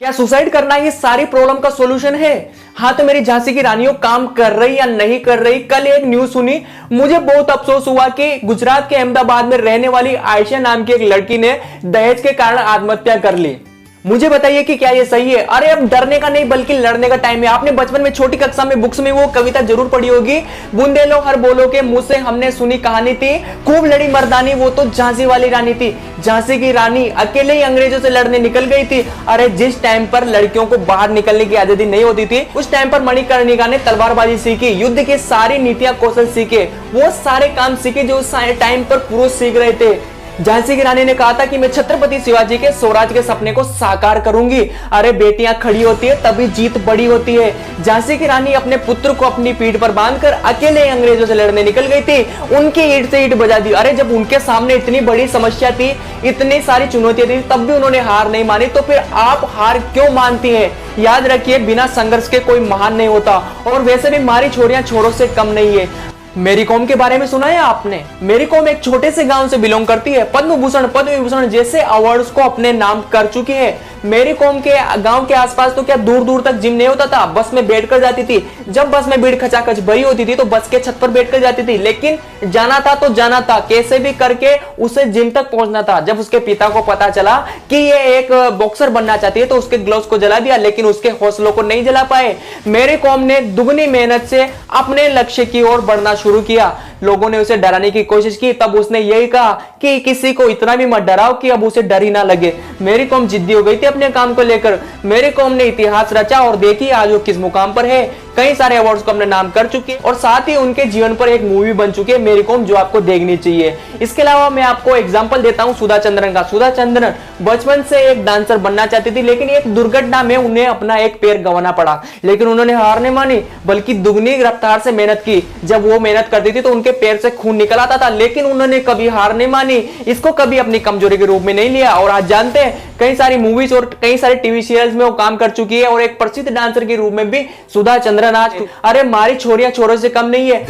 क्या सुसाइड करना ये सारी प्रॉब्लम का सॉल्यूशन है? हाँ, तो मेरी झांसी की रानियों काम कर रही या नहीं कर रही। कल एक न्यूज सुनी, मुझे बहुत अफसोस हुआ कि गुजरात के अहमदाबाद में रहने वाली आयशा नाम की एक लड़की ने दहेज के कारण आत्महत्या कर ली। मुझे बताइए कि क्या ये सही है? अरे अब डरने का नहीं बल्कि लड़ने का टाइम है। आपने बचपन में छोटी कक्षा में बुक्स में वो कविता जरूर पढ़ी होगी, बूंदेलो हर बोलो के मुंह से हमने सुनी कहानी थी, खूब लड़ी मर्दानी वो तो झांसी वाली रानी थी। झांसी की रानी अकेले ही अंग्रेजों से लड़ने निकल गई थी। अरे जिस टाइम पर लड़कियों को बाहर निकलने की आजादी नहीं होती थी, उस टाइम पर मणिकर्णिका ने तलवारबाजी सीखी, युद्ध की सारी नीतियां कौशल सीखे, वो सारे काम सीखे जो उस टाइम पर पुरुष सीख रहे थे। झांसी की रानी ने कहा था कि मैं छत्रपति शिवाजी के स्वराज के सपने को साकार करूंगी। अरे बेटियां खड़ी होती है तभी जीत बड़ी होती है। झांसी की रानी अपने पुत्र को अपनी पीठ पर बांधकर अकेले अंग्रेजों से लड़ने निकल गई थी, उनकी ईंट से ईंट बजा दी। अरे जब उनके सामने इतनी बड़ी समस्या थी, इतनी सारी चुनौतियां थी, तब भी उन्होंने हार नहीं मानी। तो फिर आप हार क्यों मानती हैं? याद रखिए, बिना संघर्ष के कोई महान नहीं होता। और वैसे भी हमारी छोरियां छोरों से कम नहीं है। मेरी कॉम के बारे में सुना है आपने? मेरी कॉम एक छोटे से गांव से बिलोंग करती है, पद्म भूषण पद्म विभूषण जैसे अवार्ड्स को अपने नाम कर चुकी है। मेरी कॉम के गांव के आसपास तो क्या दूर दूर तक जिम नहीं होता था, बस में बैठकर जाती थी। जब बस में भीड़ खचाखच भरी होती थी तो बस के छत पर बैठकर जाती थी, लेकिन जाना था तो जाना था, कैसे भी करके उसे जिम तक पहुंचना था। जब उसके पिता को पता चला कि ये एक बॉक्सर बनना चाहती है तो उसके ग्लव्स को जला दिया, लेकिन उसके हौसलों को नहीं जला पाए। मेरी कॉम ने दुगनी मेहनत से अपने लक्ष्य की ओर बढ़ना शुरू किया। लोगों ने उसे डराने की कोशिश की, तब उसने यही कहा कि किसी को इतना भी मत डराओ कि अब उसे डर ही ना लगे। मेरी कॉम जिद्दी हो गई थी अपने काम को लेकर। मेरी कॉम ने इतिहास रचा और देखिए आज वो किस मुकाम पर है। कई सारे अवार्ड्स को अपने नाम कर चुके हैं और साथ ही उनके जीवन पर एक मूवी बन चुकी है मेरी कॉम, जो आपको देखनी चाहिए। इसके अलावा मैं आपको एग्जांपल देता हूं सुधा चंद्रन का। सुधा चंद्रन बचपन से एक डांसर बनना चाहती थी, लेकिन एक दुर्घटना में उन्हें अपना एक पैर गंवाना पड़ा, लेकिन उन्होंने हार नहीं मानी बल्कि दुगनी रफ्तार से मेहनत की। जब वो मेहनत करती थी तो उनके पैर से खून निकल आता था, लेकिन उन्होंने कभी हार नहीं मानी, इसको कभी अपनी कमजोरी के रूप में नहीं लिया। और आज जानते हैं कई सारी मूवीज और कई सारे टीवी सीरियल्स में वो काम कर चुकी है और एक प्रसिद्ध डांसर के रूप में भी सुधा चंद्रन आज। अरे हमारी छोरियां छोरों से कम नहीं है।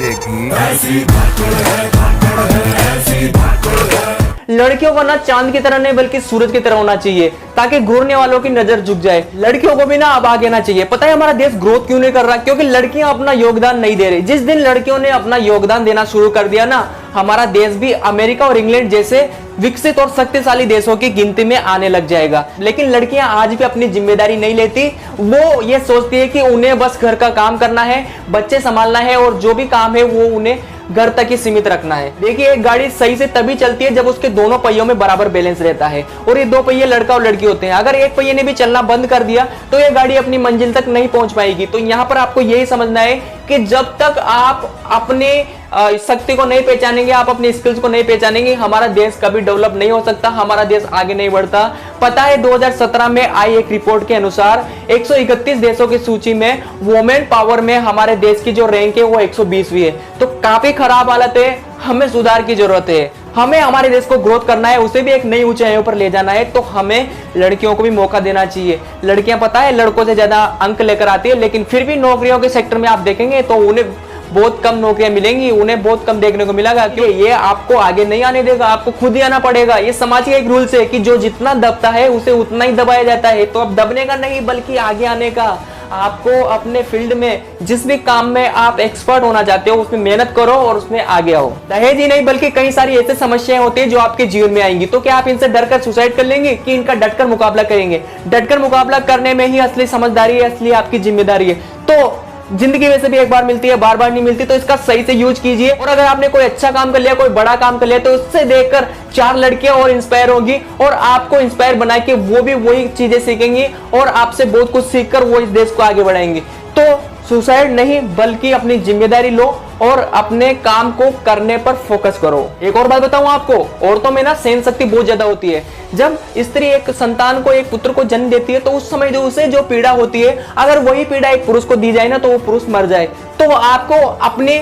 लड़कियों को ना चांद की तरह नहीं बल्कि सूरज की तरह होना चाहिए, ताकि घूरने वालों की नजर झुक जाए। लड़कियों को भी ना अब आगे आना चाहिए। पता है हमारा देश ग्रोथ क्यों नहीं कर रहा? क्योंकि लड़कियां अपना योगदान नहीं दे रही। जिस दिन लड़कियों ने अपना योगदान देना शुरू कर दिया ना, हमारा देश भी अमेरिका और इंग्लैंड जैसे विकसित और शक्तिशाली देशों की गिनती में आने लग जाएगा। लेकिन लड़कियां आज भी अपनी जिम्मेदारी नहीं लेती। वो ये सोचती है कि उन्हें बस घर का काम करना है, बच्चे संभालना है और जो भी काम है वो उन्हें घर तक ही सीमित रखना है। देखिए, एक गाड़ी सही से तभी चलती है जब उसके दोनों पहियों में बराबर बैलेंस रहता है, और ये दो पहिए लड़का और लड़की होते हैं। अगर एक पहिए ने भी चलना बंद कर दिया तो ये गाड़ी अपनी मंजिल तक नहीं पहुंच पाएगी। तो यहाँ पर आपको यही समझना है कि जब तक आप अपने शक्ति को नहीं पहचानेंगे, आप अपनी स्किल्स को नहीं पहचानेंगे, हमारा देश कभी डेवलप नहीं हो सकता, हमारा देश आगे नहीं बढ़ता। पता है 2017 में आई एक रिपोर्ट के अनुसार 131 देशों की सूची में वुमेन पावर में हमारे देश की जो रैंक है वो 120वीं है। तो काफी खराब हालत है, हमें सुधार की जरूरत है। हमें हमारे देश को ग्रोथ करना है, उसे भी एक नई ऊंचाइयों पर ले जाना है, तो हमें लड़कियों को भी मौका देना चाहिए। लड़कियां पता है लड़कों से ज्यादा अंक लेकर आती है, लेकिन फिर भी नौकरियों के सेक्टर में आप देखेंगे तो उन्हें बहुत कम नौकरियां मिलेंगी, उन्हें बहुत कम देखने को मिलेगा। क्यों? ये आपको आगे नहीं आने देगा, आपको खुद ही आना पड़ेगा। ये समाज का एक रूल्स है कि जो जितना दबता है उसे उतना ही दबाया जाता है। तो अब दबने का नहीं बल्कि आगे आने का। आपको अपने फील्ड में जिस भी काम में आप एक्सपर्ट होना चाहते हो उसमें मेहनत करो और उसमें आगे आओ। दहेज ही नहीं बल्कि कई सारी ऐसी समस्याएं होती है जो आपके जीवन में आएंगी। तो क्या आप इनसे डरकर सुसाइड कर लेंगे कि इनका डटकर मुकाबला करेंगे? डटकर मुकाबला करने में ही असली समझदारी है, असली आपकी जिम्मेदारी है। तो जिंदगी वैसे भी एक बार मिलती है, बार बार नहीं मिलती, तो इसका सही से यूज कीजिए। और अगर आपने कोई अच्छा काम कर लिया, कोई बड़ा काम कर लिया, तो उससे देखकर 4 लड़कियां और इंस्पायर होंगी और आपको इंस्पायर बना के वो भी वही चीजें सीखेंगी और आपसे बहुत कुछ सीखकर वो इस देश को आगे बढ़ाएंगे। तो सुसाइड नहीं बल्कि अपनी जिम्मेदारी लो और अपने काम को करने पर फोकस करो। एक और बात बताऊं आपको, औरतों में ना सहन शक्ति बहुत ज्यादा होती है। जब स्त्री एक संतान को, एक पुत्र को जन्म देती है तो उस समय जो पीड़ा होती है, अगर वही पीड़ा एक पुरुष को दी जाए ना तो वो पुरुष मर जाए। तो आपको अपनी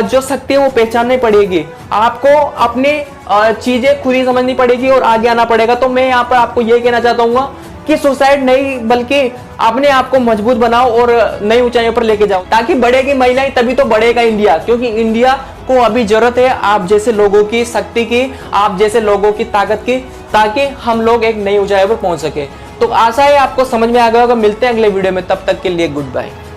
जो शक्ति है वो पहचाननी पड़ेगी, आपको अपनी चीजें खुद ही समझनी पड़ेगी और आगे आना पड़ेगा। तो मैं यहाँ पर आपको ये कहना चाहता हूँ कि सुसाइड नहीं बल्कि अपने आप को मजबूत बनाओ और नई ऊंचाइयों पर लेके जाओ, ताकि बढ़ेगी महिलाएं तभी तो बढ़ेगा इंडिया। क्योंकि इंडिया को अभी जरूरत है आप जैसे लोगों की शक्ति की, आप जैसे लोगों की ताकत की, ताकि हम लोग एक नई ऊंचाई पर पहुंच सके। तो आशा है आपको समझ में आ गया होगा। मिलते हैं अगले वीडियो में, तब तक के लिए गुड बाय।